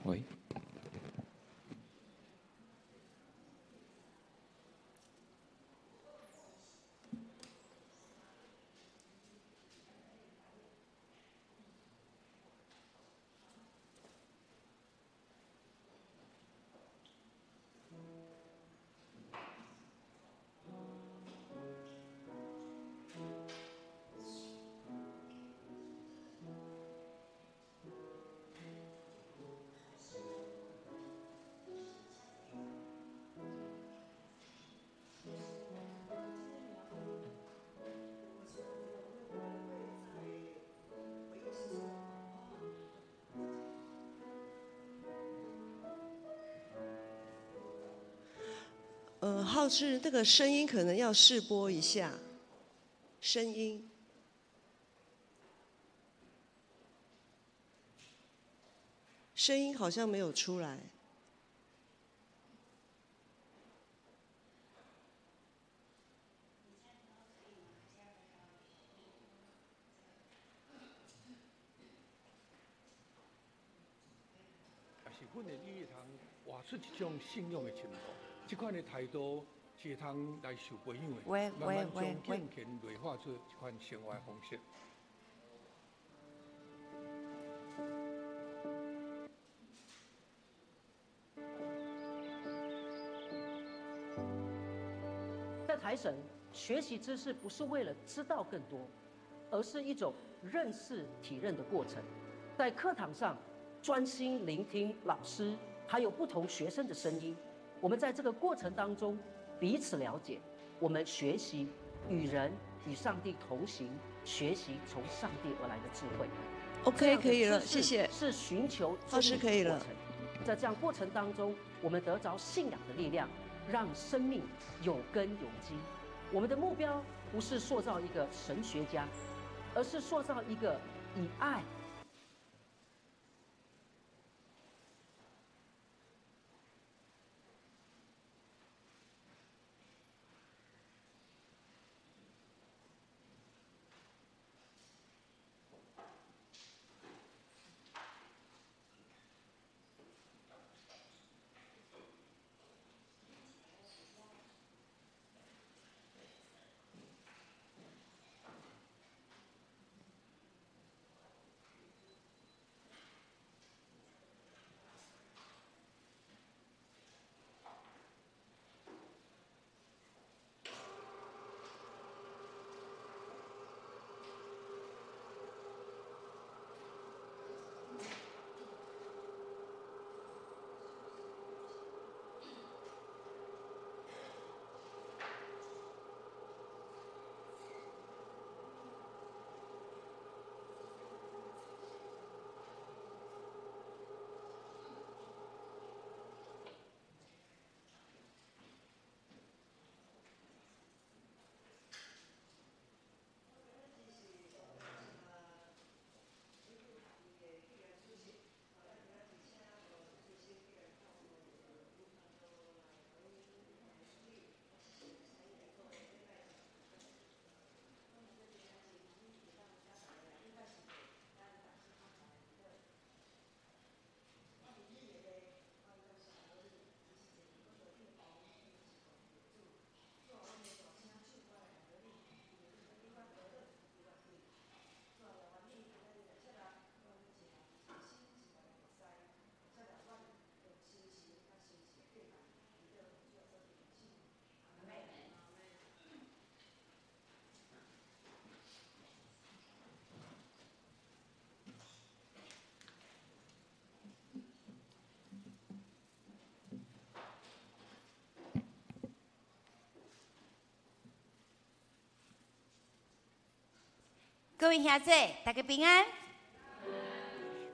喂。浩志，那个声音可能要试播一下，声音。声音好像没有出来。也是阮的你会通活出一种信仰的程度，这款的态度是会通来受培养的，慢慢将健健内化出一款生活方式。 在台省学习知识不是为了知道更多，而是一种认识、体认的过程。在课堂上专心聆听老师还有不同学生的声音，我们在这个过程当中彼此了解，我们学习与人与上帝同行，学习从上帝而来的智慧。OK， 可以了，谢谢。是寻求老师可以了。在这样过程当中，我们得着信仰的力量。 让生命有根有基。我们的目标不是塑造一个神学家，而是塑造一个以爱。各位兄姐，大家平安。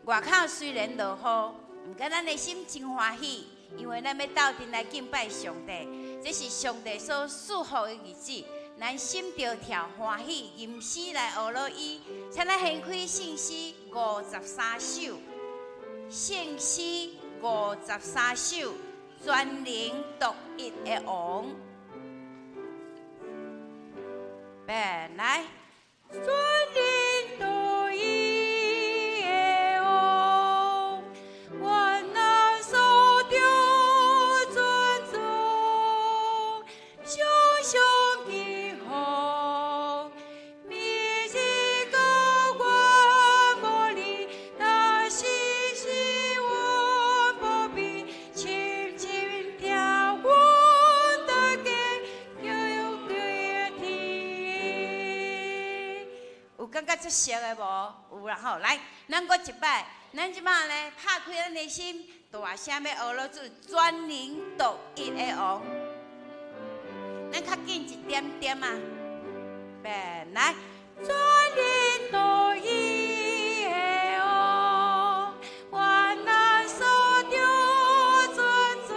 外口虽然落雨，不过咱的心真欢喜，因为咱要斗阵来敬拜上帝，这是上帝所祝福的日子，咱心着跳欢喜，吟诗来学乐伊。请咱献开圣诗53首，圣诗53首，全能独一的王。本来。 全能独一的王，万能。足熟的无？有啦吼，来，咱搁一摆，咱即摆呢，拍开咱的心，大声要学落做专灵独一的王。咱较紧一点点啊，来，专灵独一的王，愿咱所着尊重，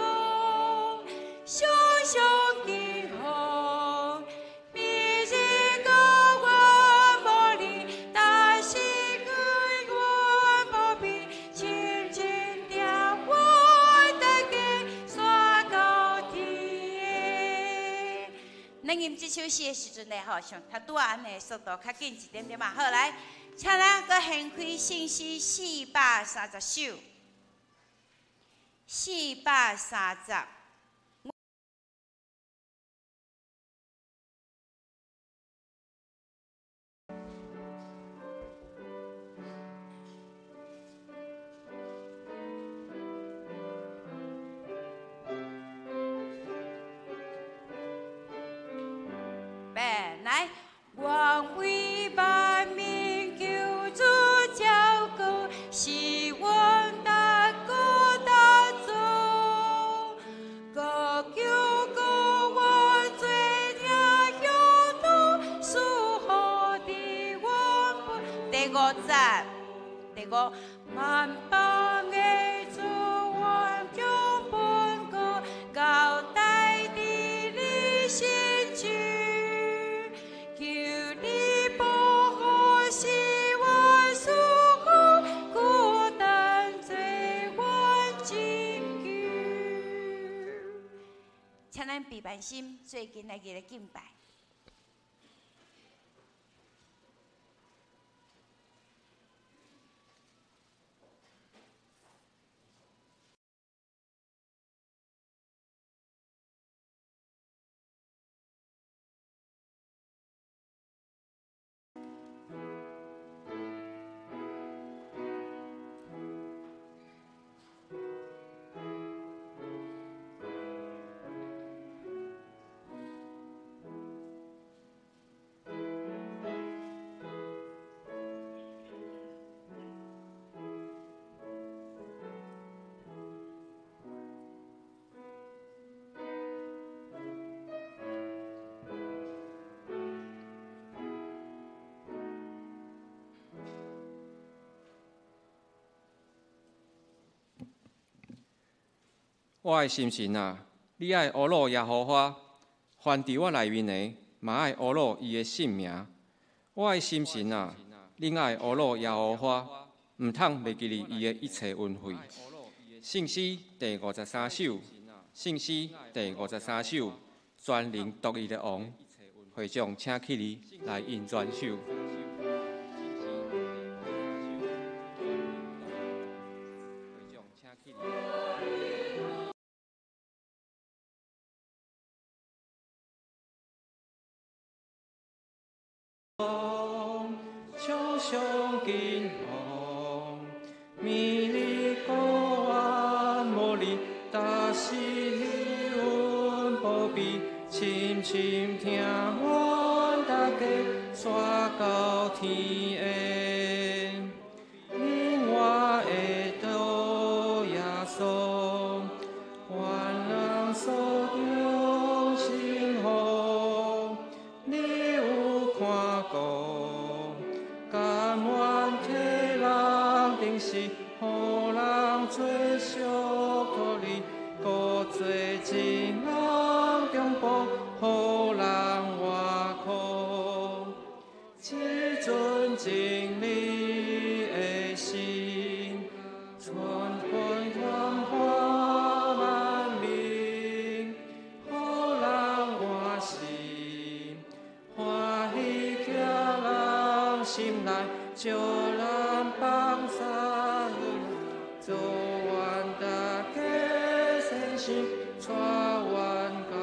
常常敬奉。明日高原无离，但是永远无变，深深定阮大家山到天。咱吟这首诗的时阵呢，吼，像较短安尼速度较紧一点点嘛。好，来，请咱搁献开圣诗430首，430。来，愿为万民求主照顾，是阮大哥大做。各求各阮做听乡土，属好的阮第5万邦的主，愿将本国交代伫你身躯。请咱闭慢心，最近来给他敬拜。我的心神啊，你爱阿罗耶和华，凡伫我内面的，嘛爱阿罗伊的性命。我的心神啊，恁爱阿罗耶和华，毋通袂记哩伊的一切恩惠。圣诗第53首，圣诗第53首，专灵独一的王，会众请起立来应专首。常常敬奉，明日高原无离，但是永不变，深深听阮大家山到天边。因我会到耶稣，愿人所中幸福。你有看过？甘愿替人定是，予人做属托你，搁做真人中保，予人活苦。只尊敬你的心，全分繁华万民，予人欢喜，欢喜叫人心内。就咱放下，做愿大家身心，带阮到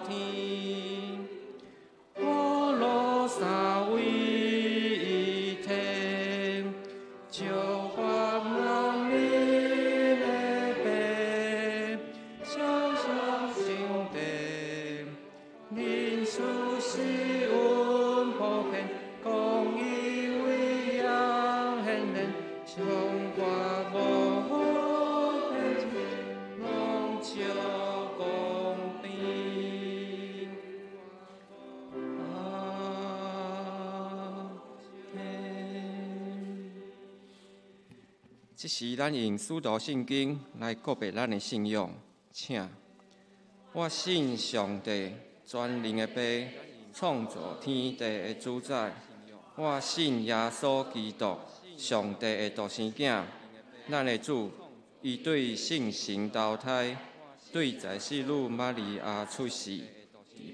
天。阿罗三位一体，就法人民的白，相相相地，恁事是恩普遍，公义为。这时，咱用使徒圣经来告别咱的信仰，请。我信上帝，全能的爸，创造天地的主宰。我信耶稣基督，上帝的独生囝，咱的主。伊对圣神投胎，对在世女玛利亚出世，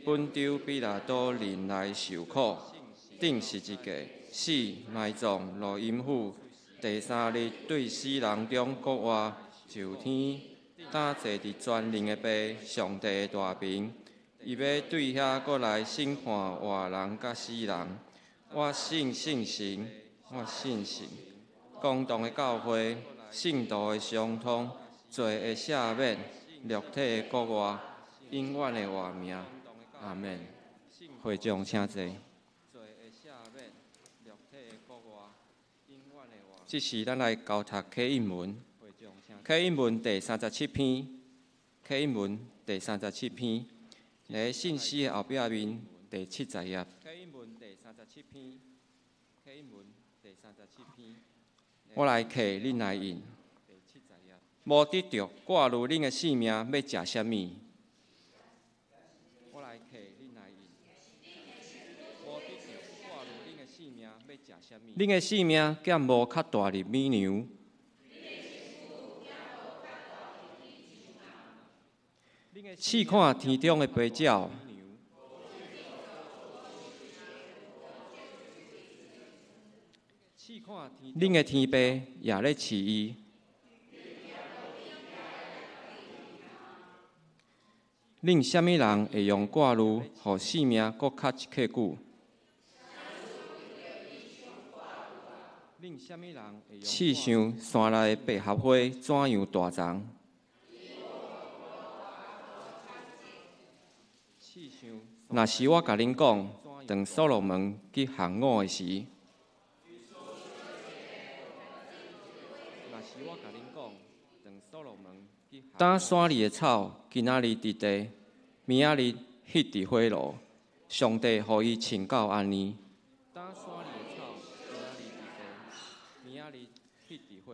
本州比拉多人来受苦，钉十字架，死埋葬落阴府。第3日对死人中国活，就天打坐伫全能的爸，上帝的大屏，伊要对遐过来审判活人甲死人。我信圣神，我信神，共同的教会，圣道的相通，罪的赦免，肉体的国活，永远的活命。阿门。会众请坐。这是咱来交读启应文，启应文第37篇，启应文第37篇，在信息的后壁面第70页。启应文第37篇，启应文第37篇，我来刻恁来印。无得着挂入恁的性命，要食啥物？我来刻恁来印。无得着挂入恁的性命，要食啥物？恁的性命减无较大入米牛。试看天中的飞鸟，恁的天父也咧饲伊。恁什么人会用挂炉，互性命搁较一刻久？恁什么人会试想山内百合花怎样大丛？若是我甲恁讲，当所罗门去行午的时，打山里的草，今仔日伫地，明仔日翕伫火炉，上帝互伊穿到安尼。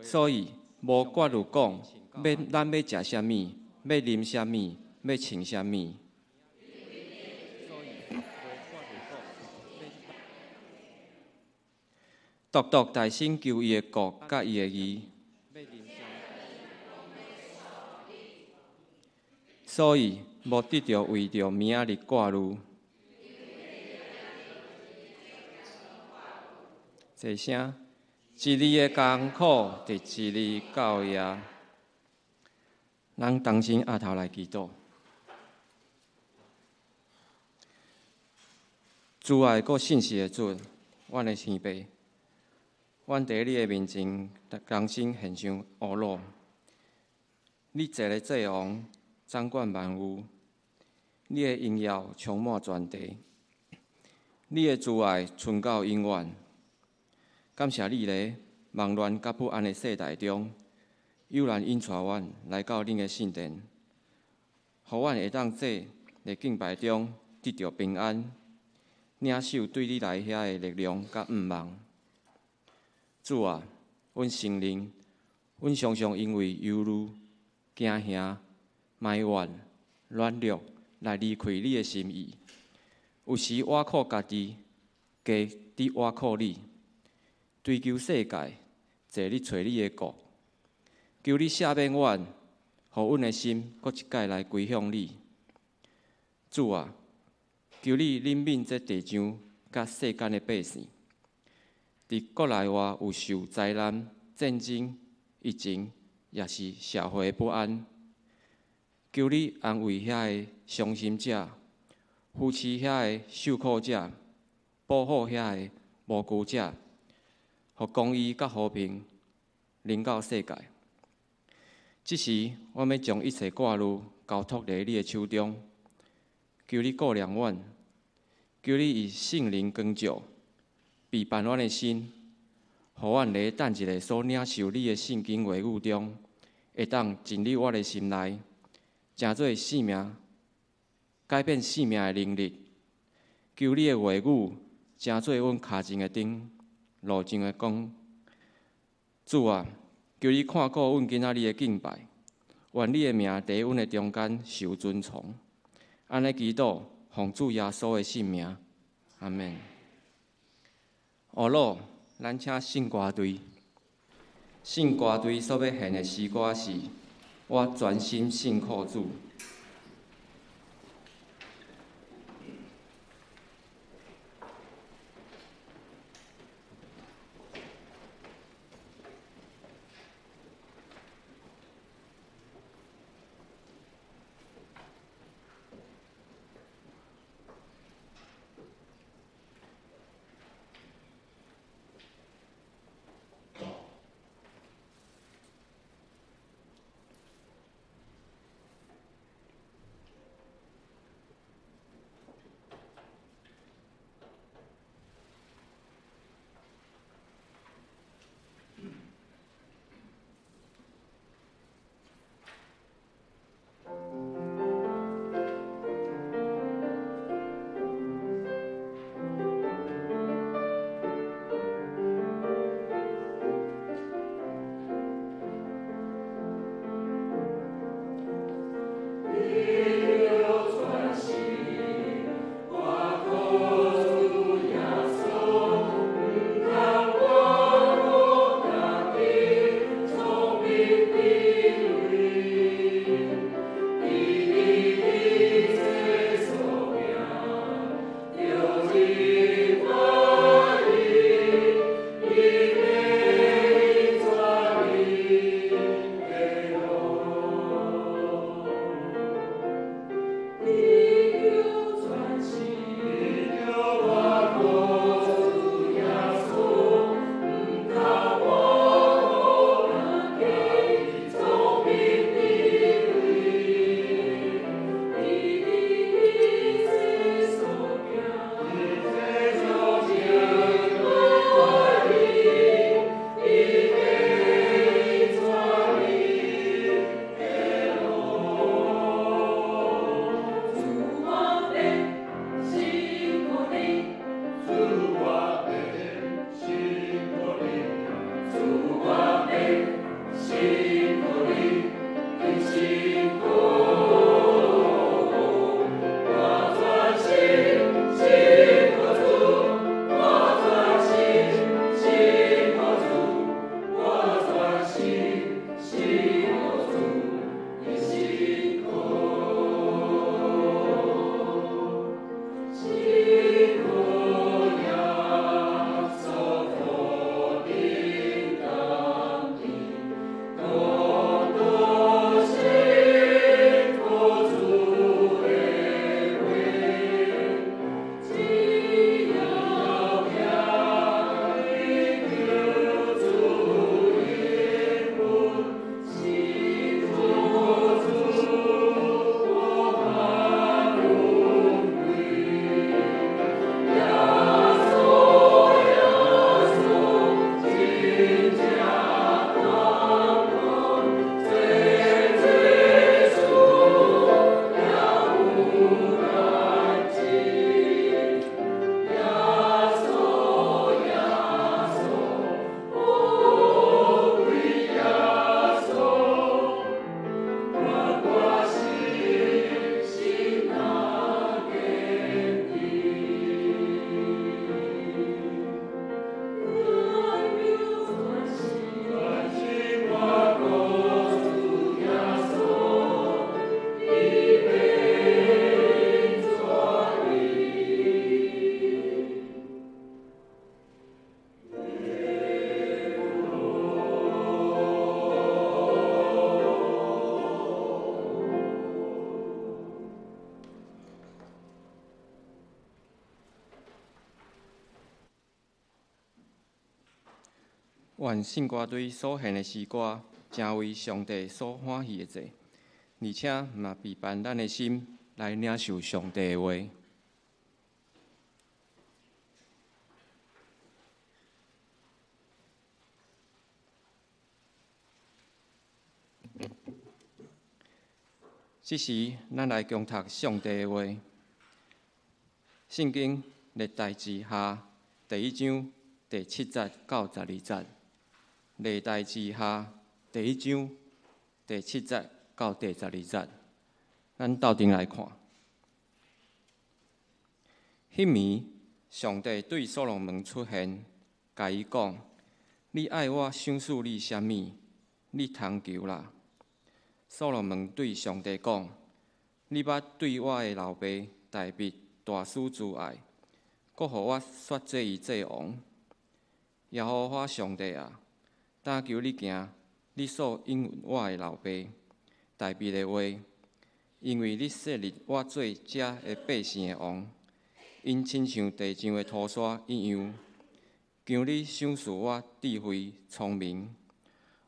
所以无决如讲，咱要食啥物，要啉啥物，要穿啥物。独独大心求伊的国甲伊的义。所以无得着为着明仔日挂虑。这声，一日的艰苦，第一日到夜。咱同心压头来祈祷。主爱阁信实的主，阮的天父，阮伫你的面前，人生献上乌鲁。你坐咧祭王。掌管万物，你的荣耀充满全地，你的慈爱存到永远。感谢你咧忙乱甲不安的世代中，悠然引带阮来到恁的圣殿，互阮会当坐伫敬拜中得到平安，领受对你来遐的力量甲毋望。主啊，阮承认，阮常常因为忧虑、惊吓。埋怨、软弱来离开你的心意，有时挖苦家己，加伫挖苦你，追求世界，坐你找你的国，求你赦免阮，互阮的心搁一摆来归向你。主啊，求你怜悯这地上甲世间的百姓，伫国内外有受灾难、战争、疫情，也是社会不安。求你安慰遐个伤心者，扶持遐个受苦者，保护遐个无辜者，互公义甲和平临到世界。这时，我要将一切挂虑交托伫你的手中，求你顾念阮，求你以圣灵光照，陪伴阮的心，互阮咧等一个所领受你的圣经话语中，会当进入我的心内。成做生命，改变生命的能力。求你的话语，成做阮脚前的灯，路上的光。主啊，求你看顾阮今仔日的敬拜，愿你的名伫阮的中间受尊崇。安尼祈祷，奉主耶稣的圣名，阿门。学老，咱请圣歌队。圣歌队所要献的诗歌是：我专心信靠主。愿圣歌队所献的诗歌，成为上帝所欢喜的祭，而且嘛陪伴咱的心来领受上帝的话。这时，咱来共读上帝的话。圣经历代志下第1章第7节到12节。历代志下第1章第7节到第12节，咱斗阵来看。迄暝，上帝对所罗门出现，甲伊讲：“你爱我赏赐你啥物？你通求啦。”所罗门对上帝讲：“你捌对我的老爸大卫大施慈爱，阁互我率这伊做王。耶和华上帝啊，但求你行你所应允我的老爸大卫的话，因为你设立我做这的百姓的王，因亲像地上的土沙一样。求你赏赐我智慧聪明，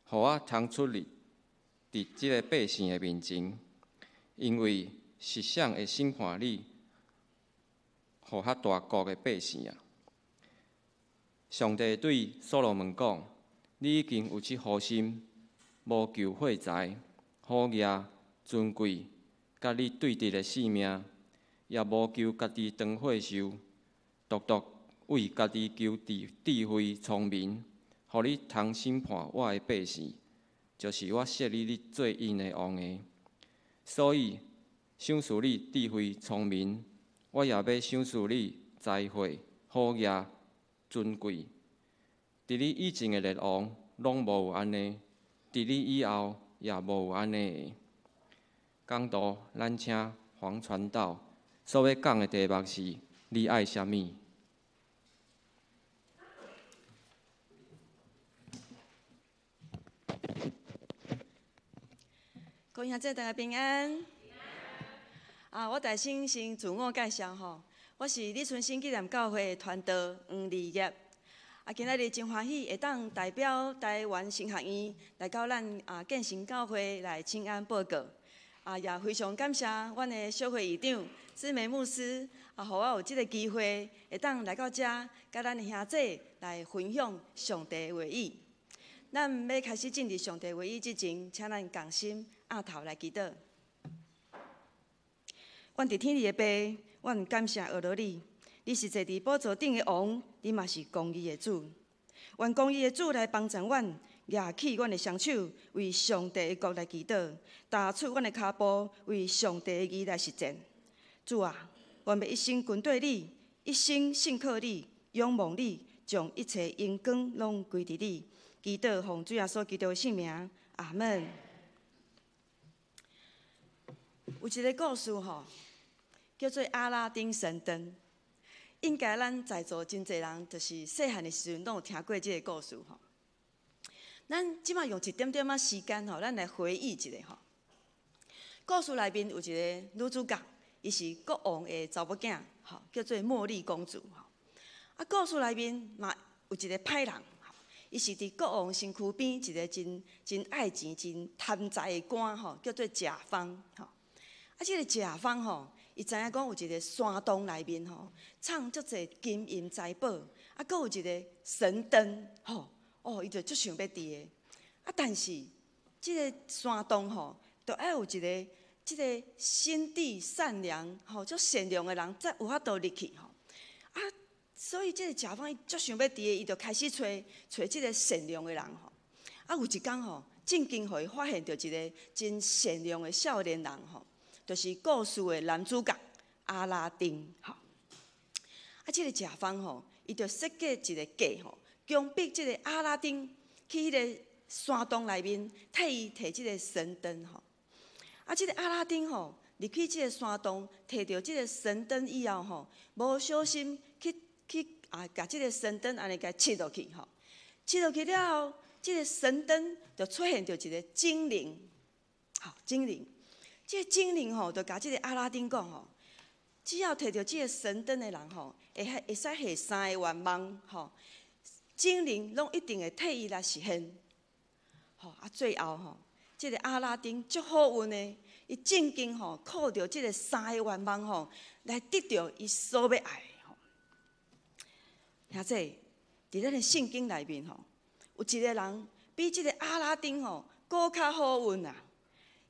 互我通出力伫即个百姓的面前，因为实相会审判你，互遐大国的百姓啊。”上帝对所罗门讲：“你已经有这好心，无求货财、好业、尊贵，甲你对直的性命，也无求家己长寿寿，独为家己求智慧聪明，互你通审判我的百姓，就是我设立你做因的王的。所以赏赐你智慧聪明，我也要赏赐你财货、好业、尊贵。伫你以前的列王拢无有安尼，伫你以后也无有安尼的。”讲道，咱请黄传道所要讲的题目是：你爱啥物？各位兄弟，大家平安。我大先先自我介绍吼，我是李春新纪念教会的传道黄立业。今仔日真欢喜会当代表台湾神学院来到咱建成教会来请安报告。也非常感谢阮的小会议长志梅牧师，互我有即个机会会当来到遮，甲咱的兄弟来分享上帝的话语。咱要开始进入上帝话语之前，请咱共心压头来祈祷。阮伫天父的爸，阮感谢阿罗你，你是坐伫宝座顶的王，你嘛是公义的主。愿公义的主来帮助阮，举起阮的双手，为上帝的国来祈祷，踏出阮的脚步，为上帝的义来实践。主啊，阮要一生跟对你，一生信靠你，仰望你，将一切荣光拢归伫你。祈祷奉主耶稣基督的圣名，阿门。有一个故事吼，叫做阿拉丁神灯。应该咱在座真侪人，就是细汉的时阵，拢有听过即个故事吼。咱即马用一点点仔时间吼，咱来回忆一下吼。故事内面有一个女主角，伊是国王的查某囝，吼，叫做茉莉公主吼。故事内面嘛有一个歹人，吼，伊是伫国王身躯边一个真爱钱、真贪财的官吼，叫做贾方吼。即个贾方吼，伊知影讲有一个山洞内面吼，藏足侪金银财宝，阁有一个神灯吼。伊就足想要伫的，但是即个山洞吼，就爱有一个即个心地善良吼，足善良的人才有法度入去吼。所以即个贾方伊足想要伫的，伊就开始找即个善良的人吼。有一天吼，正经互伊发现着一个真善良的少年人吼，就是故事的男主角阿拉丁吼。即个贾方吼，伊就设计一个计吼。强迫即个阿拉丁去迄个山洞内面替伊摕即个神灯吼。即个阿拉丁吼入去即个山洞，摕到即个神灯以后吼，无小心去甲即个神灯安尼甲切落去吼。切落去了后，即个神灯就出现着一个精灵，精灵。即个精灵吼，就甲即个阿拉丁讲吼，只要摕到即个神灯的人吼，会使下3个愿望吼。精灵拢一定会替伊来实现，最后吼，即个阿拉丁足好运的，伊正经吼靠着即个3个愿望吼，来得到伊所要爱吼。兄弟，伫咱的圣经内面吼，有一个人比即个阿拉丁吼搁较好运啊！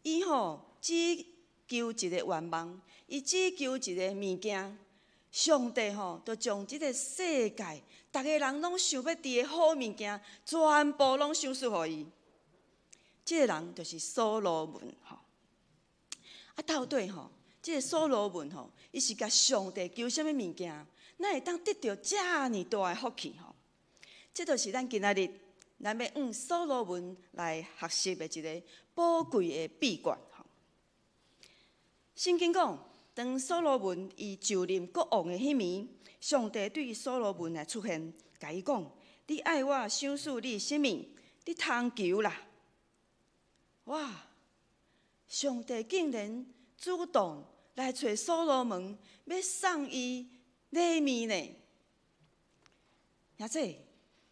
伊吼只求一个愿望，伊只求一个物件。上帝吼，就将即个世界，逐个人拢想要伫的好物件，全部拢赏赐互伊。这个人就是所罗门吼。啊，到底吼，这个所罗门吼，伊是甲上帝求什么物件，哪会当得到遮尔大的福气吼？这就是咱今仔日咱要用所罗门来学习的一个宝贵的秘诀吼。圣经讲，当所罗门伊就任国王的迄暝，上帝对所罗门来出现，甲伊讲：你爱我想使你什么？你通求啦！哇！上帝竟然主动来找所罗门，要送伊礼物呢。兄弟，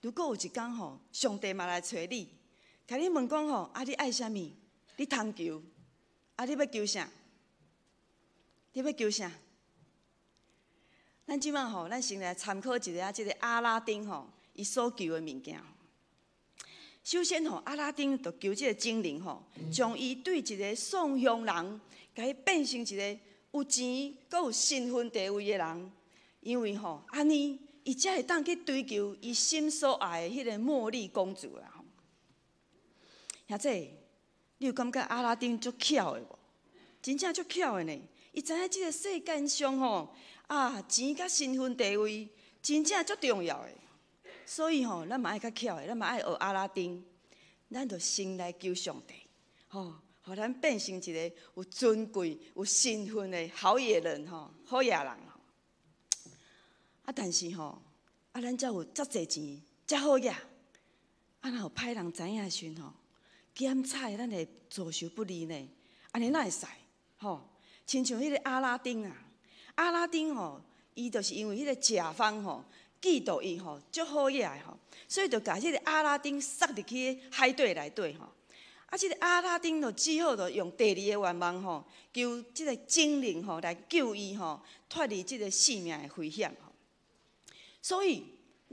如果有一天吼，上帝嘛来找你，甲你问讲吼，啊你爱啥物？你通求，啊你要求啥？你要求啥？咱即摆吼，咱先来参考一下即个阿拉丁吼，伊所求的物件。首先吼，阿拉丁就求即个精灵吼，将伊对一个送香人，甲伊变成一个有钱、阁有身份地位的人。因为吼，安尼伊才会当去追求伊心所爱的迄个茉莉公主啦。吼，兄弟，你有感觉阿拉丁足巧的无？真正足巧的呢！伊知影即个世间上吼，钱甲身份地位真正足重要的。所以吼，咱嘛爱较巧的，咱嘛爱学阿拉丁，咱就先来求上帝，吼，互咱变成一个有尊贵、有身份的好野人，吼，好野人。但是吼，咱才有遮济钱，遮好野，若有歹人知影的时阵吼，检查咱会遭受不利呢。安尼哪会使？吼，亲像迄个阿拉丁啊，阿拉丁吼，伊就是因为迄个甲方吼。嫉妒伊吼，足好野的吼，所以就甲即个阿拉丁塞入去海底内底吼。即个阿拉丁就只好就用第二个愿望吼，求即个精灵吼来救伊吼，脱离即个性命的危险吼。所以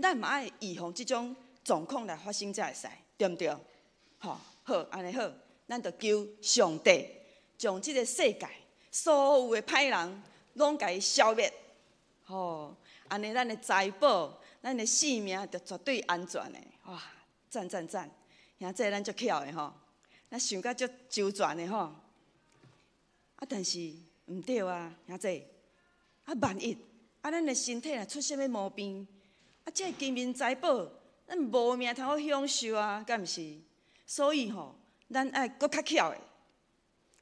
咱嘛爱预防即种状况来发生才会使，对毋对？吼，好，安尼好，咱就求上帝将即个世界所有的歹人拢甲伊消灭，吼。安尼，咱的财宝、咱的性命就绝对安全的。哇，赞赞赞！兄弟，咱足巧的吼，咱想甲足周全的吼。但是毋对啊，兄弟，万一咱的身体若出什么毛病，这金银财宝，咱无命通好享受啊，敢毋是？所以吼，咱爱搁较巧的，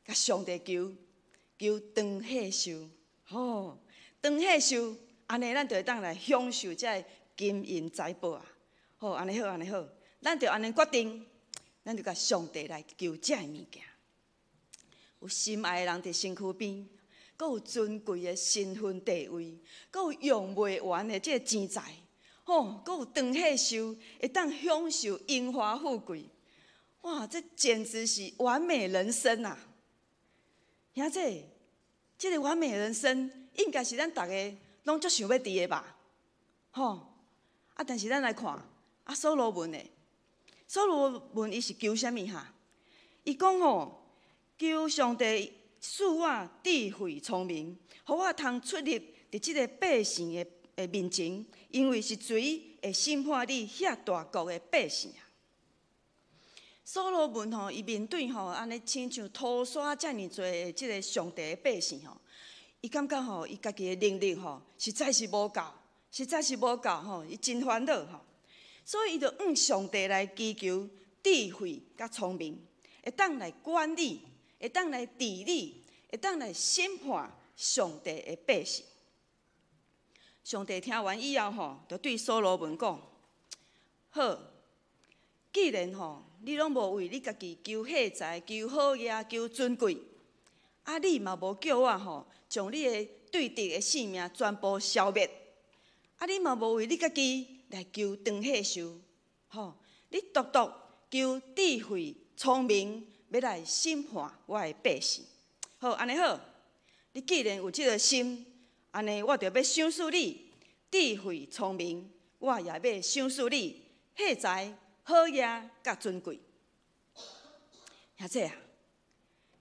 甲上帝求长寿寿，吼，长寿寿。安尼，咱就会当来享受这金银财宝啊！好，安尼好，安尼好，咱就安尼决定，咱就甲上帝来求这物件。有心爱的人伫身躯边，阁有尊贵的身份地位，阁有用袂完的这钱财，吼，阁有长寿寿，会当享受荣华富贵。哇，这简直是完美人生啊！兄弟，这个完美人生，应该是咱大家。拢足想要伫的吧，吼！但是咱来看，所罗门的，所罗门伊是求啥物哈？伊讲吼，求上帝赐我智慧聪明，互我通出入伫即个百姓的面前，因为是谁会审判你遐大国的百姓啊？所罗门吼，伊面对吼安尼亲像屠杀遮尔侪的即个上帝的百姓吼。伊感觉吼，伊家己的能力吼，实在是无够，实在是无够吼，伊真烦恼吼。所以伊就向上帝来祈求智慧甲聪明，会当来管理，会当来治理，会当来审判上帝的百姓。上帝听完以后吼，就对所罗门讲：好，既然吼你拢无为你家己求货财、求好业、求尊贵，你嘛无叫我吼。将你的对敌的性命全部消灭，你嘛无为你家己来求长寿寿，吼！你独独求智慧聪明，要来审判我的百姓。好，安尼好，你既然有这个心，安尼我就要赏赐你智慧聪明，我也要赏赐你货财好业甲尊贵。兄弟啊，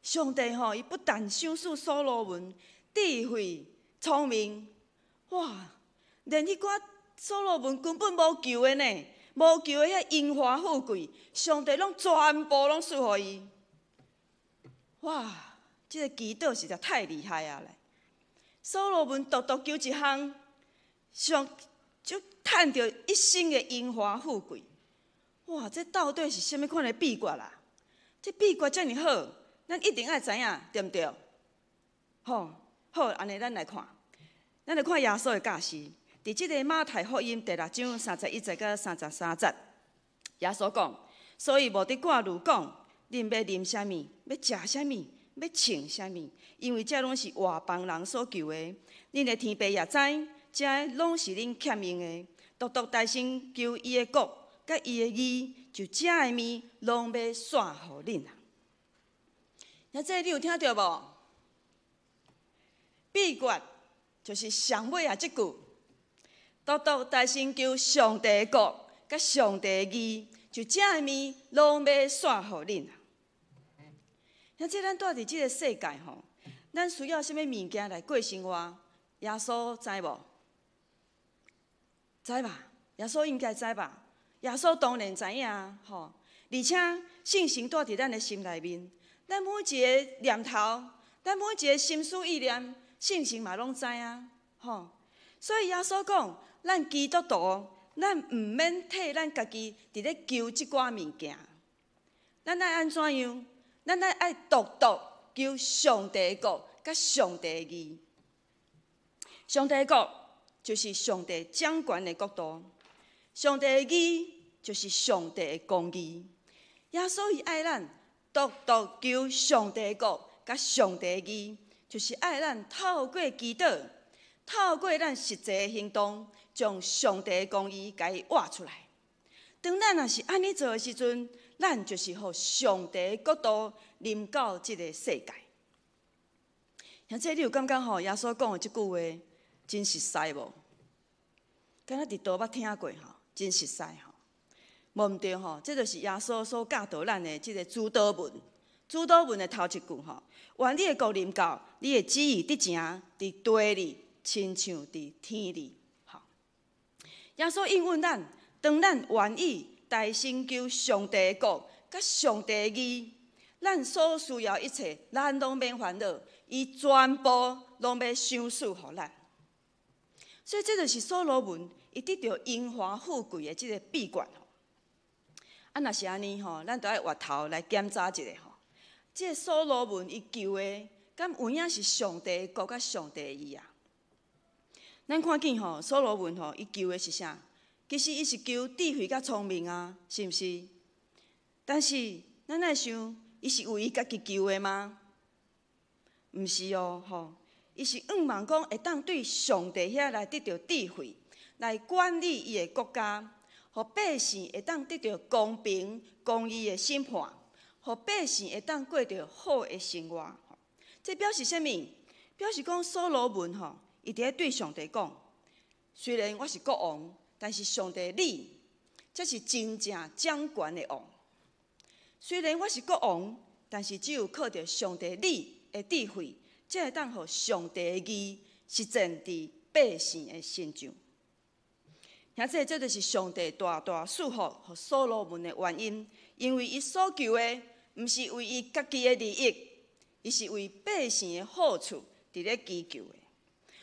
上帝吼，伊不但赏赐所罗门。智慧、聪明，哇！连迄寡所罗门根本无求的呢，无求的遐荣华富贵，上帝拢全部拢赐予伊。哇！这个祈祷实在太厉害啊！咧，所罗门独独求一项，就赚到一生的荣华富贵。哇！这到底是什么款的秘诀啦？这秘诀遮尔好，咱一定爱知影，对毋对？好，安尼咱来看耶稣的教示。伫即个马太福音第6章31节到33节，耶稣讲：所以无得挂如讲，恁要啉啥物，要食啥物。要穿啥物？因为这拢是外邦人所求的。恁的天父也知，这拢是恁欠用的。独独大声求伊的国，甲伊的义，就这的物拢要煞互恁啊！那这你有听到无？秘诀就是上尾啊，即句：独独大声求上帝的国，甲上帝的义，就这的物拢要煞互恁啊！那这咱住伫即个世界吼，咱需要什么物件来过生活？耶稣知无？知吧？耶稣应该知吧？耶稣当然知影吼，而且信心住伫咱的心内面，咱每一个念头，咱每一个心思意念，信心嘛拢知影吼。所以耶稣讲，咱基督徒，咱毋免替咱家己伫咧求即寡物件，咱爱安怎样？咱爱独独求上帝国，甲上帝义。上帝国就是上帝掌权的国度，上帝的义就是上帝的公义。耶稣伊爱咱独独求上帝国，甲上帝义，就是爱咱透过祈祷，透过咱实际的行动，将上帝的公义甲伊活出来。当咱若是安尼做的时阵，咱就是互上帝的国度临到这个世界。像这你有感觉吼？耶稣讲的这句话真实在无？敢若伫倒捌听过吼？真实在吼？无毋对吼？这就是耶稣所教导咱的这个主祷文。主祷文的头一句吼：愿你的国临到，你的旨意伫正伫地里，亲像伫天里。吼，耶稣应允咱，当咱愿意大声求上帝的国，甲上帝的义，咱所需要一切，咱拢免烦恼，伊全部拢要赏赐互咱。所以这就是所罗门伊得到荣华富贵的这个秘诀吼。啊，若是安尼吼，咱就爱回头来检查一下吼。这个所罗门伊求的，敢有影是上帝的国甲上帝的义啊？咱看见吼，所罗门吼，伊求的是啥？其实伊是求智慧甲聪明啊，是毋是？但是咱来想，伊是为伊家己求的吗？毋是哦，吼，伊是望讲会当对上帝遐来得到智慧，来管理伊的国家，互百姓会当得到公平公义的审判，互百姓会当过着好的生活。这表示啥物？表示讲所罗门吼，伊伫咧对上帝讲：虽然我是国王，但是上帝你才是真正掌权的王。虽然我是国王，但是只有靠着上帝你的智慧，才会当互上帝的义实践伫百姓的身上。而且这就是上帝大大赐福互所罗门的原因，因为伊所求的，毋是为伊家己的利益，伊是为百姓的好处伫咧祈求的。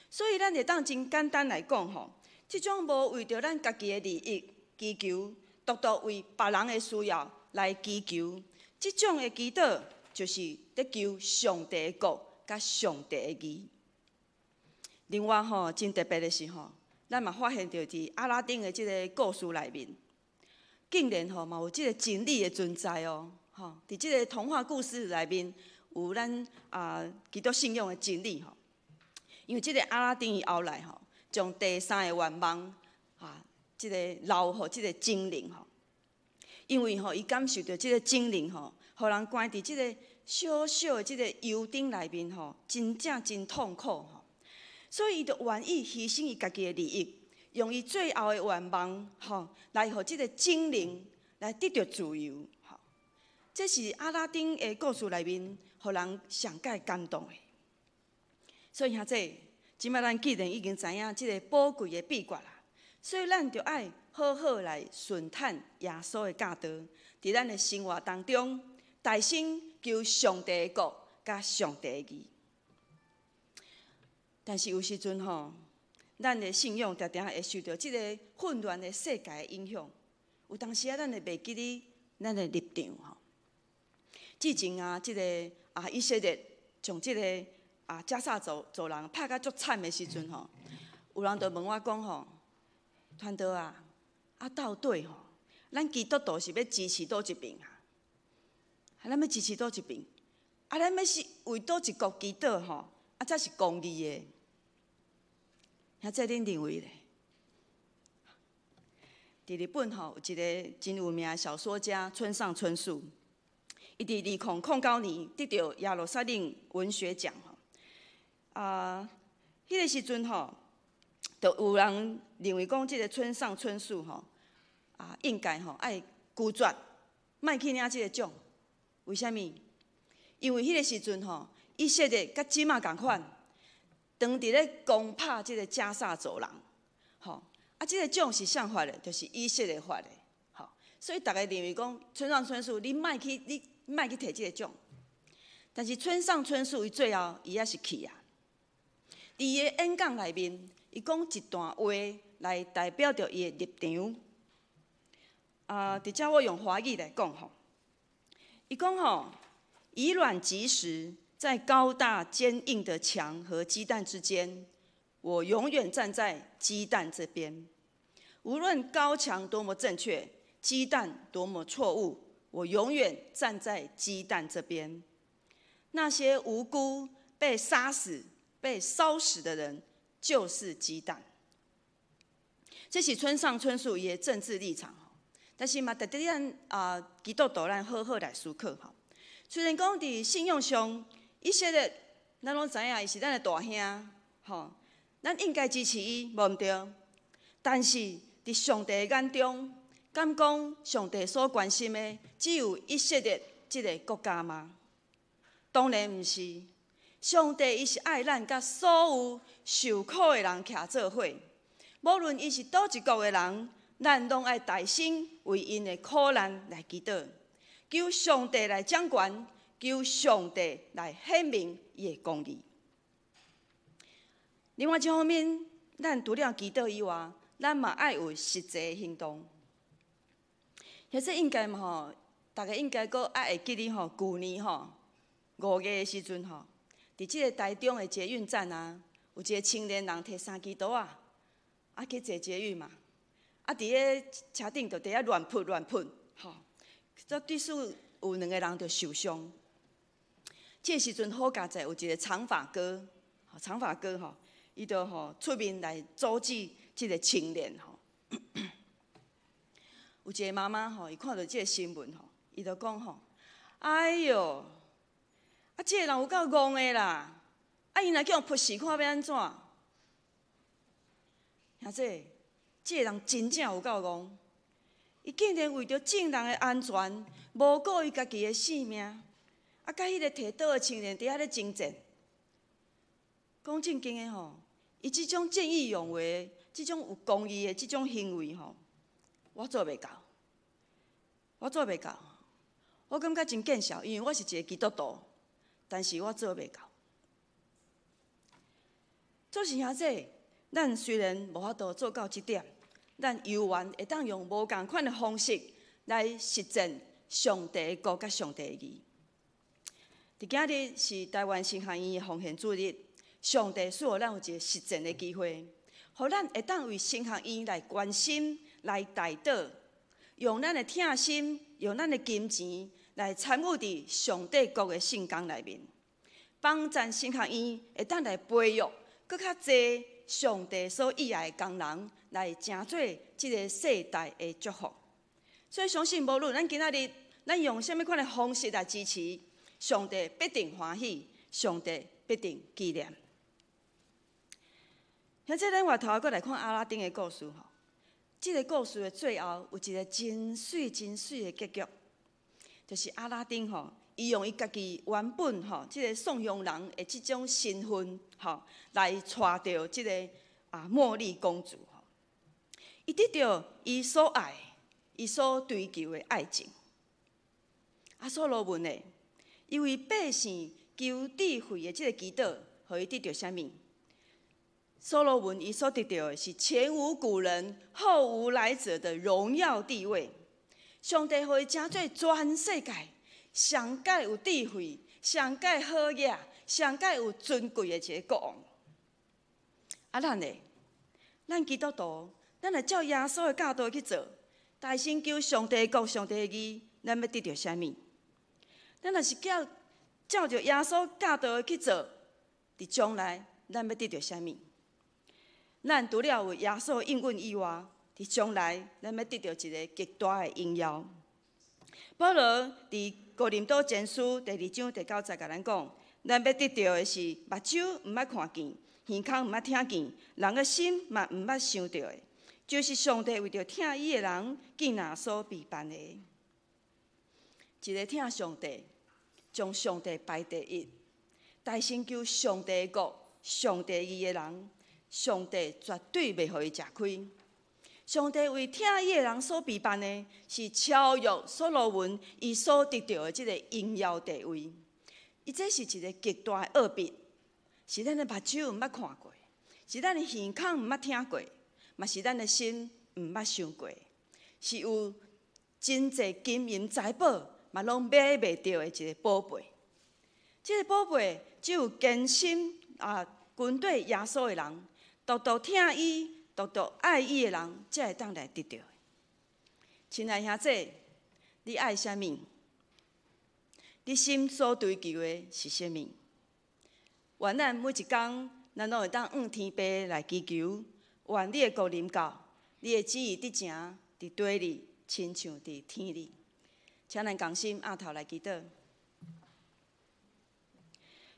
所以咱会当真简单来讲吼，这种无为着咱家己的利益祈求，独独为别人的需要来祈求，这种的祈祷就是得求上帝的国甲上帝的义。另外吼，真特别的是吼，咱嘛发现到伫阿拉丁的这个故事内面，竟然吼嘛有这个真理的存在哦。吼，伫这个童话故事内面有咱基督信仰的真理吼。因为这个阿拉丁伊后来吼，将第三个愿望这个留互这个精灵吼。因为吼，伊感受到这个精灵吼，互人关伫这个小小的这个幽顶内面吼，真正真痛苦吼。所以伊就愿意牺牲伊家己的利益，用伊最后的愿望吼，来互这个精灵来得到自由吼。这是阿拉丁的故事内面，互人上界感动的。所以兄弟，即摆咱既然已经知影即个宝贵的秘诀啦，所以咱就爱好好来顺探耶稣的教导，伫咱的生活当中，大声求上帝的国甲上帝的义。但是有时阵吼，咱的信仰常常会受到即个混乱的世界的影响。有当时啊，咱会袂记哩咱的立场吼。之前啊，即个以色列从即个加萨族人拍甲足惨的时阵吼，有人就问我讲吼，传道啊，到底吼，咱基督徒是要支持倒一边啊？咱要支持倒一边？咱要是为倒一国祈祷吼，才是公义的。遐这恁认为咧？伫日本吼有一个真有名的小说家村上春树，伊伫2009年得到亚罗萨冷文学奖吼。迄个时阵吼，就有人认为讲，即个村上春树吼，应该吼爱拒绝，莫去领即个奖。为虾米？因为迄个时阵吼，以色列甲即马共款，当伫咧攻拍即个加萨走廊，吼，即个奖是啥发的？就是以色列发的，吼。所以大家认为讲，村上春树你莫去摕即个奖。但是村上春树伊最后伊也是去啊。伫伊的演讲内面，伊讲一段话来代表着伊的立场。伫遮我用华语来讲吼，伊讲吼，以卵击石，在高大坚硬的墙和鸡蛋之间，我永远站在鸡蛋这边。无论高墙多么正确，鸡蛋多么错误，我永远站在鸡蛋这边。那些无辜被杀死、被烧死的人，就是鸡蛋。这是村上春树伊的政治立场。但是嘛，值得咱基督徒咱好好来思考吼。虽然讲伫信仰上，以色列咱拢知影伊是咱的大兄，吼，咱应该支持伊，无毋对。但是伫上帝的眼中，敢讲上帝所关心的只有以色列这个国家吗？当然毋是。上帝伊是爱咱甲所有受苦的人徛做伙，无论伊是倒一国的人。咱拢爱大声为因的苦难来祈祷，求上帝来掌权，求上帝来显明伊的公义。另外一方面，咱除了祈祷以外，咱嘛爱有实际的行动。或者应该嘛吼，大家应该阁会记哩吼，旧年吼5月的时阵吼，伫即个台中的捷运站啊，有一个青年人摕3支刀去坐捷运嘛。伫个车顶就伫遐乱喷，吼，这对数有2个人就受伤。这时阵好佳在有一个长发哥吼，伊就吼出面来阻止这个青年吼。有一个妈妈吼，伊看到这个新闻吼，伊就讲吼，哎哟，这个人有够戆的啦，伊若叫人扑死，看要安怎？兄弟。这个人真正有够戆，伊竟然为着众人的安全，无顾伊家己的性命，甲迄个摕刀的青年伫遐咧争战。讲正经的吼，伊即种见义勇为、即种有公义的即种行为吼，我做袂到。我感觉真见笑，因为我是一个基督徒，但是我做袂到。做是兄弟。咱虽然无法度做到这点，咱犹原会当用无共款的方式来实践上帝的国甲上帝的义。伫今日是台湾神学院的奉献主日，上帝赐予咱有一个实践的机会，互咱会当为神学院来关心、来代祷，用咱的疼心、用咱的金钱来参与伫上帝国的圣工内面，帮咱神学院会当来培育搁较侪。上帝所喜爱的工人来成做这个世代的祝福，所以相信无论咱今仔日咱用什么款的方式来支持，上帝必定欢喜，上帝必定纪念。现在咱回头再来看阿拉丁的故事吼，这个故事的最后有一个真水的结局，就是阿拉丁吼。伊用伊家己原本吼，即个送佣人的即种身份吼，来带着即个茉莉公主吼。伊得到伊所爱、伊所追求的爱情。所罗门呢，因为百姓求智慧的这个祈祷，互伊得到啥物？所罗门伊所得到的是前无古人、后无来者的荣耀地位。上帝互伊成做全世界上界有智慧、上界好野、上界有尊贵的一个国王。咱基督徒，咱来照耶稣的教导去做，大声求上帝国、上帝的义，咱要得到啥物？咱若是照着耶稣教导的去做，伫将来咱要得到啥物？咱除了有耶稣应允以外，伫将来咱要得到一个极大的荣耀。保罗伫哥林多前书第2章第9节甲咱讲，咱要得到的是目睭毋捌看见，耳孔毋捌听见，人的心嘛毋捌想到的，就是上帝为着听伊的人竟然所备办的。一个听上帝，将上帝排第一，大声求上帝的国、上帝义的人，上帝绝对袂互伊吃亏。上帝为听伊的人所备办的，是超越所罗门伊所得到的这个荣耀地位。伊这是一个极大的奥秘，是咱的目睭毋捌看过，是咱的耳孔毋捌听过，嘛是咱的心毋捌想过，是有真侪金银财宝嘛拢买袂到的一个宝贝。这个宝贝只有坚心军队耶稣的人，独独听伊、独独爱伊的人，才会当来得到。亲爱兄弟，你爱啥物？你心所追求的是啥物？愿咱每一天，咱拢会当向天父来祈求，愿你的国临到，你的旨意伫城伫地里，亲像伫天里。请咱同心额头来祈祷。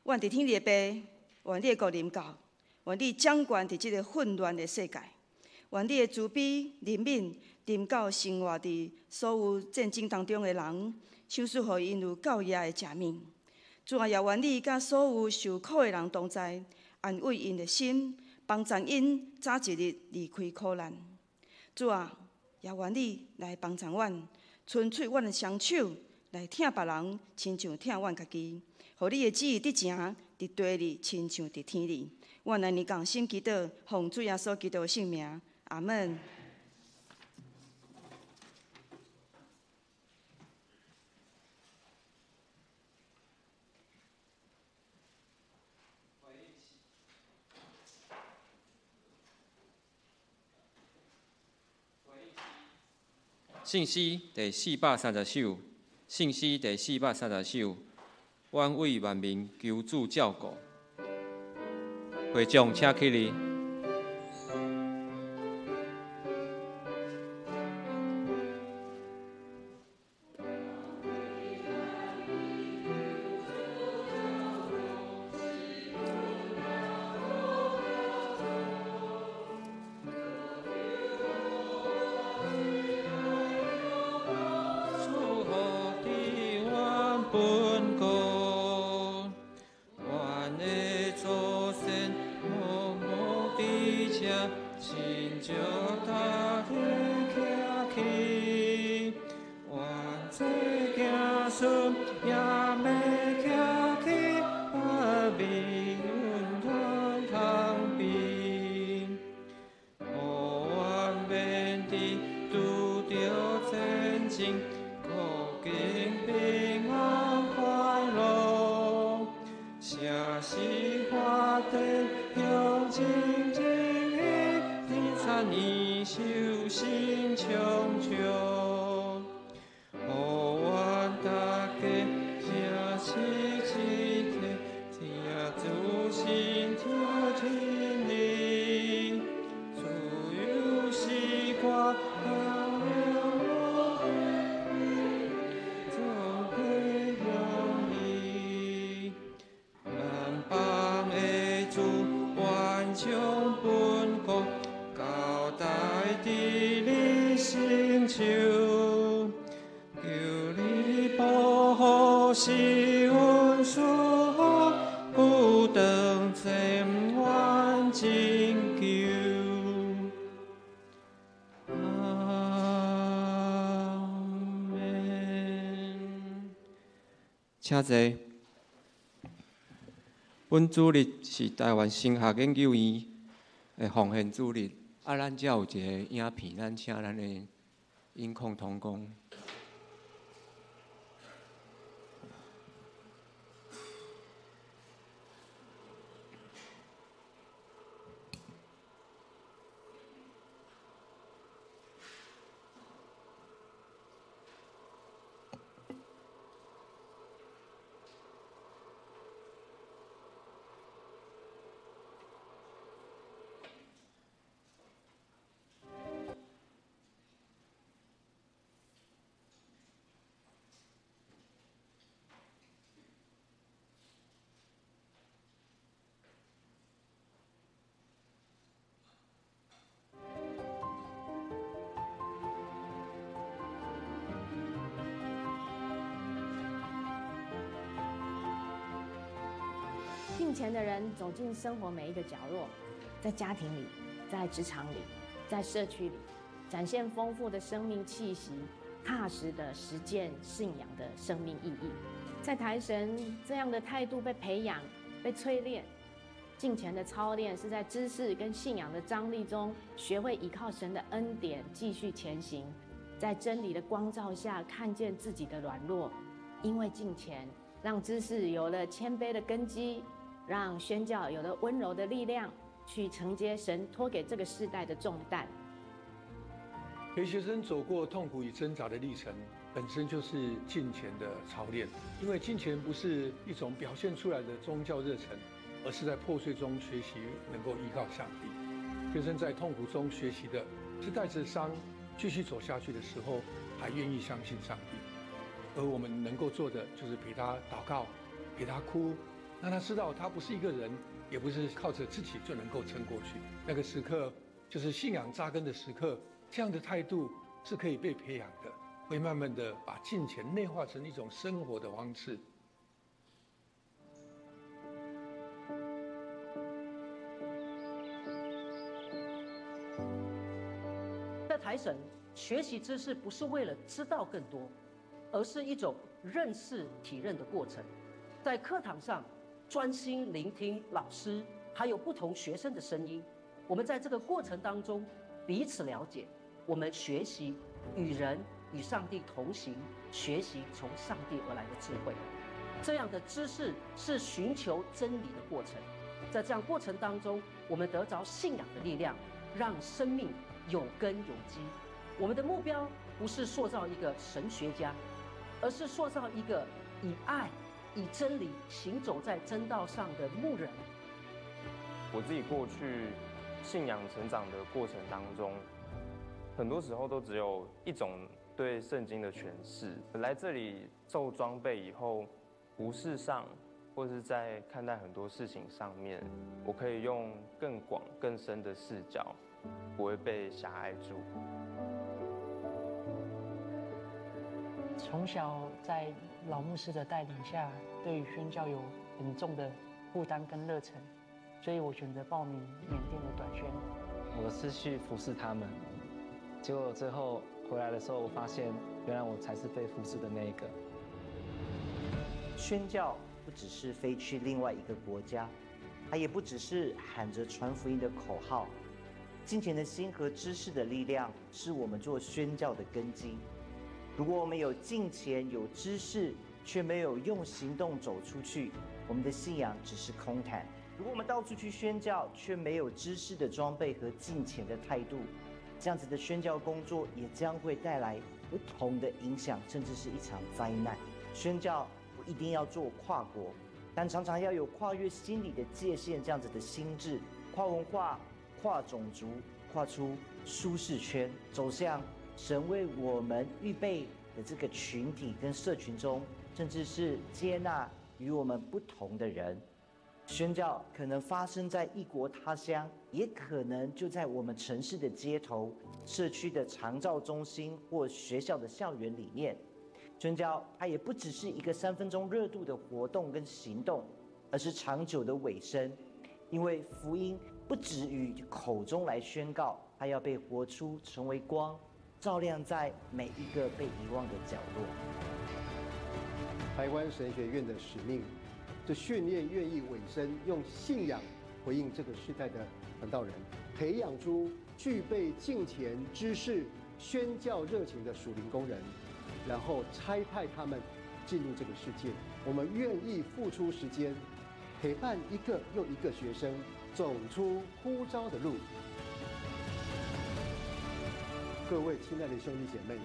愿伫天里的父，愿你的国临到，愿你掌权伫这个混乱的世界，愿你的慈悲怜悯临到生活伫所有战争当中的人，想赐予因有够野的食物。主啊，也愿你甲所有受苦的人同在，安慰因的心，帮助因早一日离开苦难。主啊，也愿你来帮助阮，伸出阮的双手来疼别人，亲像疼阮家己。互你的旨意伫城伫地里，亲像伫天里。愿安尼同心祈祷，奉主耶稣基督的圣名，阿门。信息第430首，信息第430首，愿为万民求主照顾。会众请起立。请坐。本主日是台湾升学研究院的奉献主日，咱才有一个影片，咱请咱的音控同工。敬虔的人走进生活每一个角落，在家庭里，在职场里，在社区里，展现丰富的生命气息，踏实的实践信仰的生命意义。在台神这样的态度被培养、被淬炼，敬虔的操练是在知识跟信仰的张力中，学会依靠神的恩典继续前行，在真理的光照下看见自己的软弱，因为敬虔，让知识有了谦卑的根基。让宣教有了温柔的力量，去承接神托给这个世代的重担。陪学生走过痛苦与挣扎的历程，本身就是敬虔的操练。因为敬虔不是一种表现出来的宗教热忱，而是在破碎中学习能够依靠上帝。学生在痛苦中学习的是带着伤继续走下去的时候，还愿意相信上帝。而我们能够做的，就是陪他祷告，陪他哭。让他知道，他不是一个人，也不是靠着自己就能够撑过去。那个时刻，就是信仰扎根的时刻。这样的态度是可以被培养的，会慢慢的把敬虔内化成一种生活的方式。在台神学习知识，不是为了知道更多，而是一种认识、体认的过程。在课堂上，专心聆听老师还有不同学生的声音，我们在这个过程当中彼此了解，我们学习与人与上帝同行，学习从上帝而来的智慧。这样的知识是寻求真理的过程，在这样过程当中，我们得着信仰的力量，让生命有根有基。我们的目标不是塑造一个神学家，而是塑造一个以爱以真理行走在真道上的牧人。我自己过去信仰成长的过程当中，很多时候都只有一种对圣经的诠释。来这里受装备以后，无事上或是在看待很多事情上面，我可以用更广更深的视角，不会被狭隘住。从小在老牧师的带领下，对于宣教有很重的负担跟热忱，所以我选择报名缅甸的短宣。我是去服侍他们，结果最后回来的时候，我发现原来我才是被服侍的那一个。宣教不只是飞去另外一个国家，它也不只是喊着传福音的口号。敬虔的心和知识的力量，是我们做宣教的根基。如果我们有敬虔、有知识，却没有用行动走出去，我们的信仰只是空谈。如果我们到处去宣教，却没有知识的装备和敬虔的态度，这样子的宣教工作也将会带来不同的影响，甚至是一场灾难。宣教不一定要做跨国，但常常要有跨越心理的界限，这样子的心智，跨文化、跨种族，跨出舒适圈，走向神为我们预备的这个群体跟社群中，甚至是接纳与我们不同的人。宣教可能发生在异国他乡，也可能就在我们城市的街头、社区的长照中心或学校的校园里面。宣教它也不只是一个3分钟热度的活动跟行动，而是长久的委身。因为福音不止于口中来宣告，它要被活出，成为光，照亮在每一个被遗忘的角落。台湾神学院的使命，这训练愿意委身用信仰回应这个时代的传道人，培养出具备敬虔知识、宣教热情的属灵工人，然后差派他们进入这个世界。我们愿意付出时间，陪伴一个又一个学生走出呼召的路。各位亲爱的兄弟姐妹，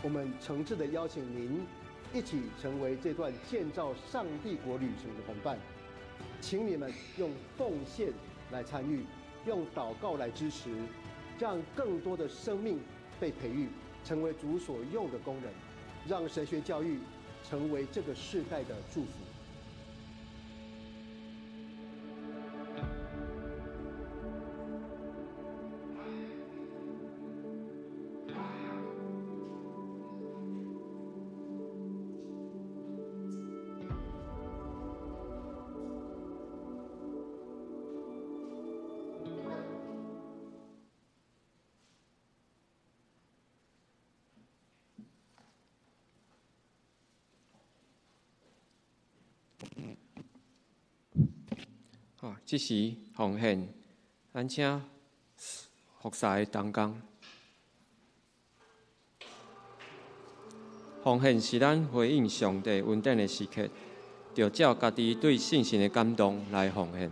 我们诚挚地邀请您一起成为这段建造上帝国旅程的同伴，请你们用奉献来参与，用祷告来支持，让更多的生命被培育，成为主所用的工人，让神学教育成为这个世代的祝福。即时奉献，咱请服侍同工。奉献是咱回应上帝恩典的时刻，就照家己对信心的感动来奉献。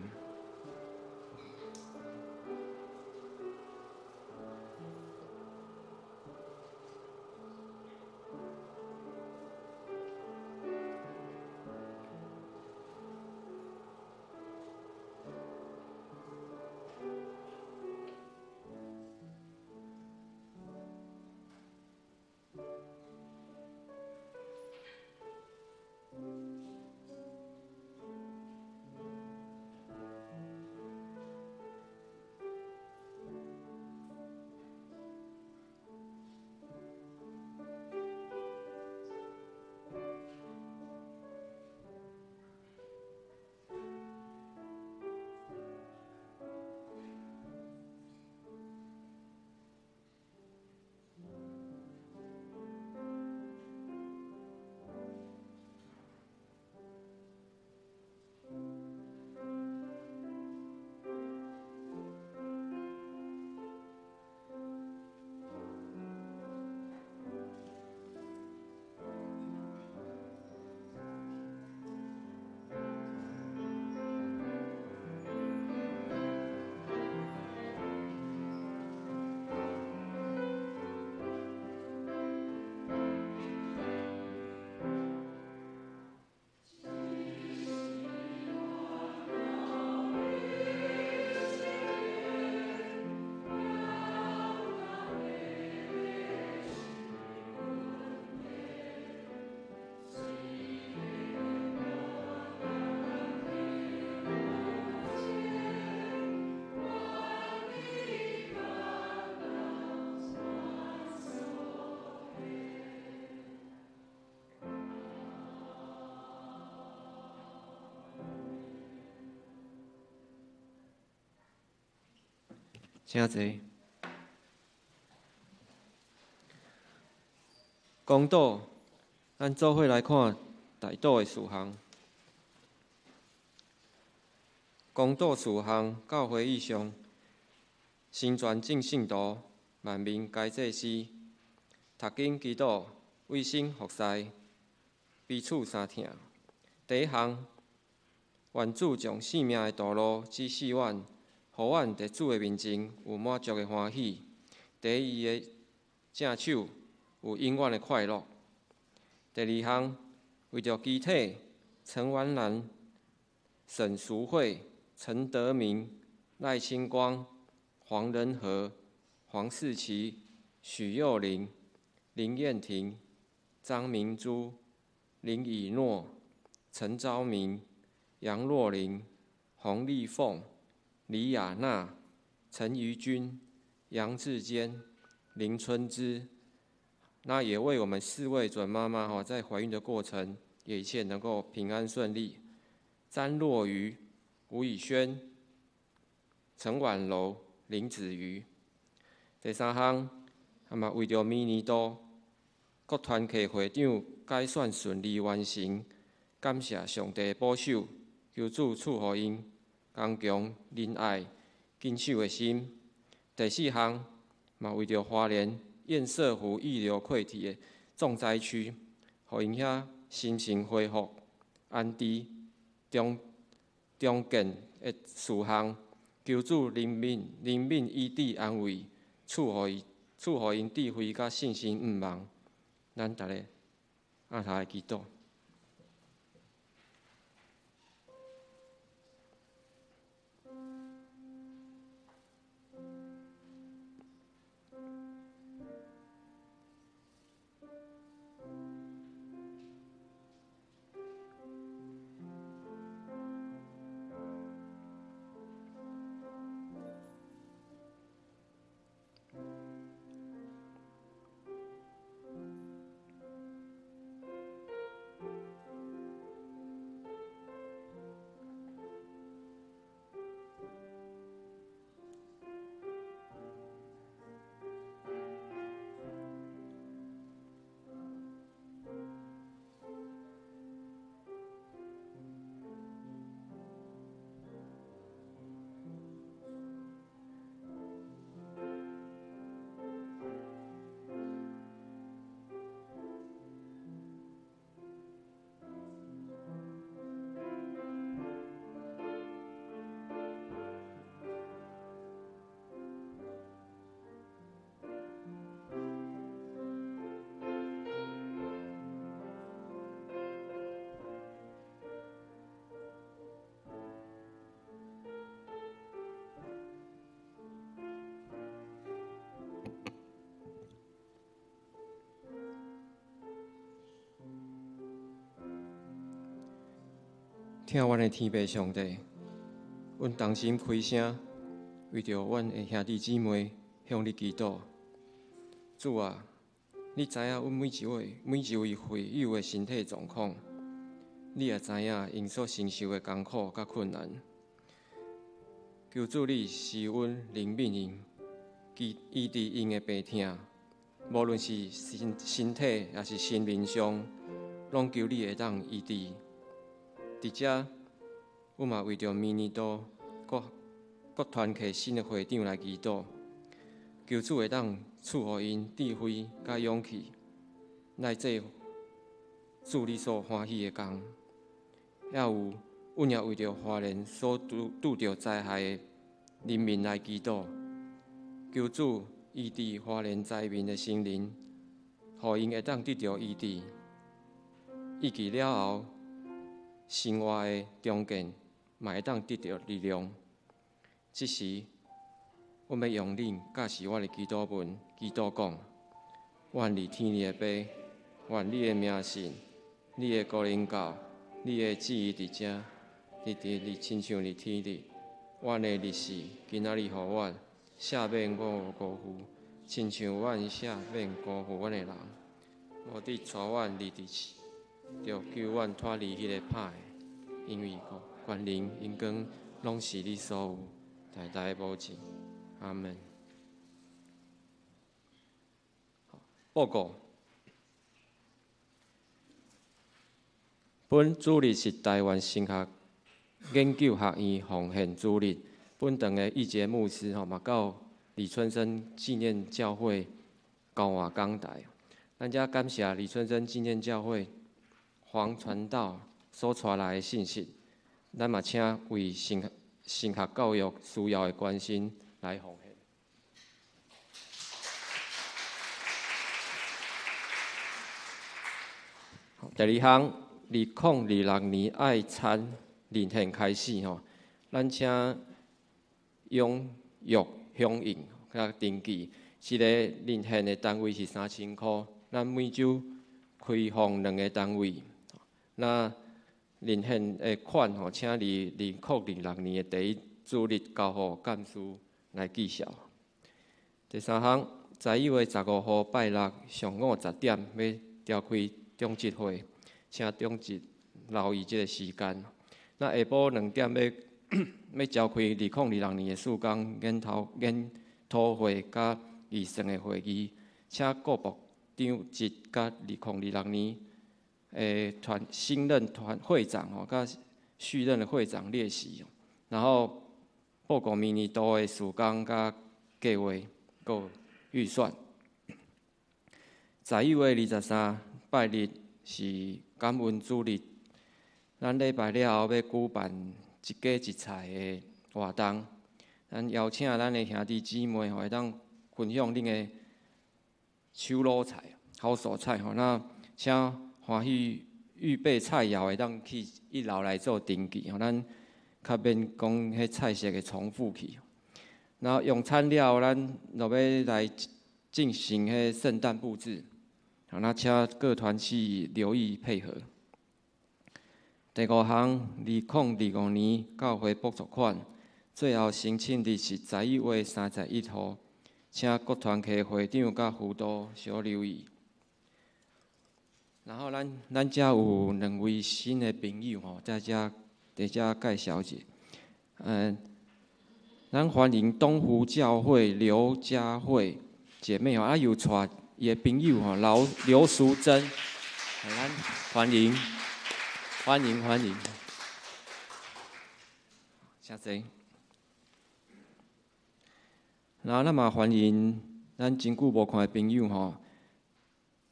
请坐。公道，咱做伙来看大道的事项。公道事项教会意向，新传正信徒，万民皆祭司，读经祈祷，卫生服侍，彼此相听。第一项，愿主将性命的道路指示阮，互阮伫主的面前有满足的欢喜。第二个正手有永远的快乐。第二项，为着基体陈婉兰、沈淑慧、陈德明、赖清光、黄仁和、黄世琪、许佑玲、林燕婷、张明珠、林以诺、陈昭明、杨若琳、洪丽凤、李雅娜、陈怡君、杨志坚、林春枝，那也为我们4位准妈妈在怀孕的过程也一切能够平安顺利。詹若瑜、吴以轩、陈婉柔、林子瑜。第三项，为着明年度各团契会长改选顺利完成，感谢上帝保守，求主赐予因刚强、仁爱、坚守的心。第4项，嘛为着花莲堰塞湖溢流溃堤的重灾区，互因遐心情恢复、安置、重建的事项，求主怜悯医治安慰，赐予因智慧甲信心毋忘。咱逐个按下来祈祷。听阮的天父上帝，阮同心开声，为着阮的兄弟姊妹向你祈祷。主啊，你知影阮每一位会友的身体状况，你也知影因所承受的艰苦甲困难。求主你施恩怜悯因，医治因的病痛，无论是身体也是心灵上，拢求你会当医治。伫遮，阮嘛为着明年度各团契新的会长来祈祷，求主会当赐予因智慧甲勇气，来做主你所欢喜的工。也有，阮也为着花莲所拄着灾害的人民来祈祷，求主医治花莲灾民的心灵，互因会当得到医治。医治了后，生活的重建嘛会当得到力量。这时，我要用恁教示我的祈祷文，祈祷讲：愿你天里的爸，愿你的名信，你的国领教，你的旨意伫遮，日日亲像你天里。阮的日时，今仔日互阮赦免我辜负，亲像阮赦免辜负阮的人。无伫带阮入地市，着救阮脱离迄个歹的，因为权能、荣光拢是你所有，代代保证。阿门。报告。本主日是台湾神学研究学院奉献主日，本堂的义节牧师嘛到李春生纪念教会高华讲台。咱遮感谢李春生纪念教会黄传道所传来的信息，咱嘛请为神学教育需要的关心来奉献。第二项，2026年爱餐遴选开始吼，咱请踊跃响应甲登记。一个遴选的单位是3000块，咱每周开放2个单位。那遴选的款吼，请2026年的第一主日交予干事来记销。第三项，11月15号拜六上午10点要召开中执会，请中执留意这个时间。那下晡2点要召开2026年的4工研讨会甲议程的会议，请各部1甲2026年新任会长甲续任的会长列席，然后报告明年度的事工甲计划，佮预算。11月23拜日是感恩主日，咱礼拜了后要举办一家一菜的活动，咱邀请咱的兄弟姊妹会当分享恁的手卤菜、好蔬菜那请欢喜预备菜肴会当去1楼来做登记咱较免讲迄菜色的重复去。然后用餐了，咱就要来进行迄圣诞布置，那请各团体留意配合。第5项，2025年教会补助款，最后申请日是11月31号，请各团体会长甲辅导小留意。然后咱遮有2位新的朋友在遮介绍一下。咱欢迎东湖教会刘佳慧姐妹又带伊的朋友刘淑珍，咱欢迎。谢谢。然后咱嘛欢迎咱真久无看的朋友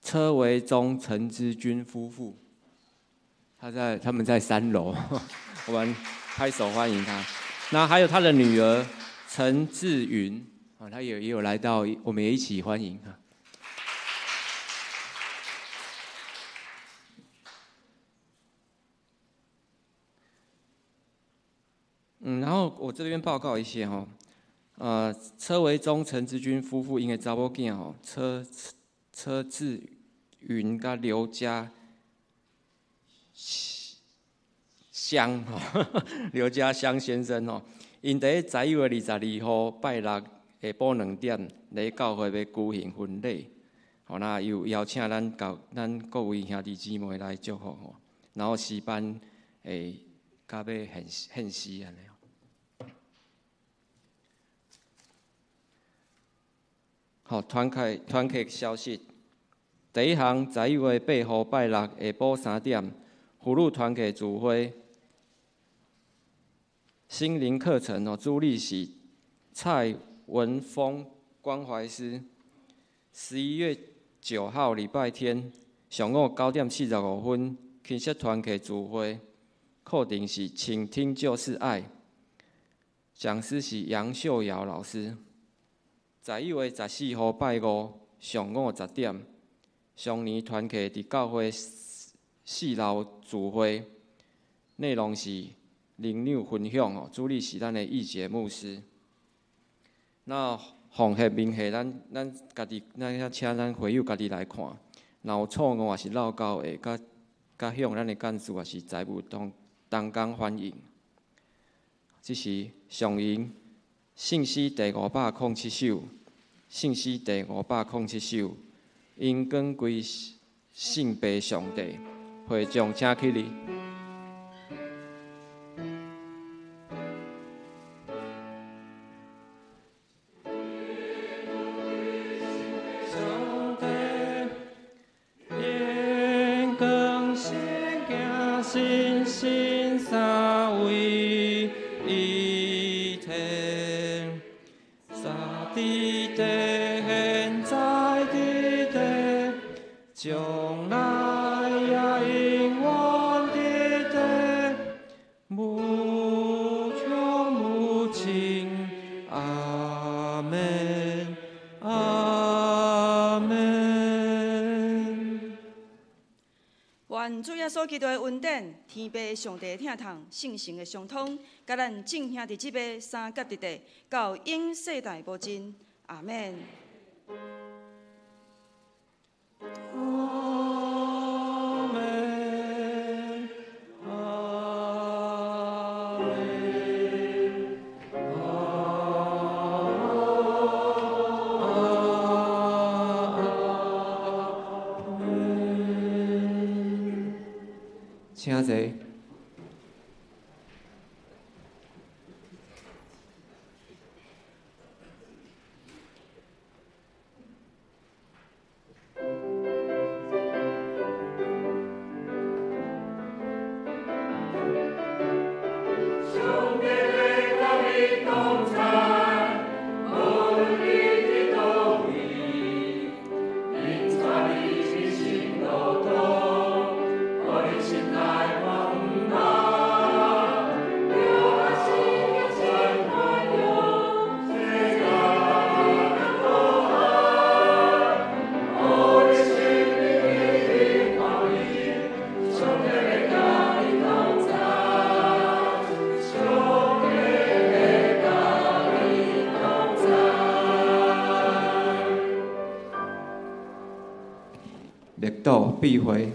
车维忠、陈之君夫妇，他们在3楼，我们拍手欢迎他。那还有他的女儿陈志云他也有来到，我们也一起欢迎然后我这边报告一些车维忠、陈之君夫妇因为查某囝车志云甲刘家香刘家香先生因伫11月22号拜六下晡2点，伫教会要举行婚礼，那又邀请咱各位兄弟姊妹来祝福然后诗班甲要献诗安尼。好，团契消息。第1项，11月8号拜六下晡3点，福禄团契聚会，心灵课程主理是蔡文峰关怀师。11月9号礼拜天上午9点45分，青色团契聚会，课程是倾听就是爱，讲师是杨秀瑶老师。11月14号拜五上午10点，双年团契伫教会4楼聚会，内容是灵友分享主理是咱的义杰牧师。那奉献名下，咱家己，咱请咱会友家己来看。若有错误也是闹交的，甲向咱的干事也是财务同工欢迎。这是上营信息第507首，信息第507首，因根归性别上帝，会众请起立。愿主耶稣基督的恩典、天父上帝疼痛、圣神的相通，甲咱众兄弟姊妹三甲一地，到永世代无尽。阿门。请坐。斗必回。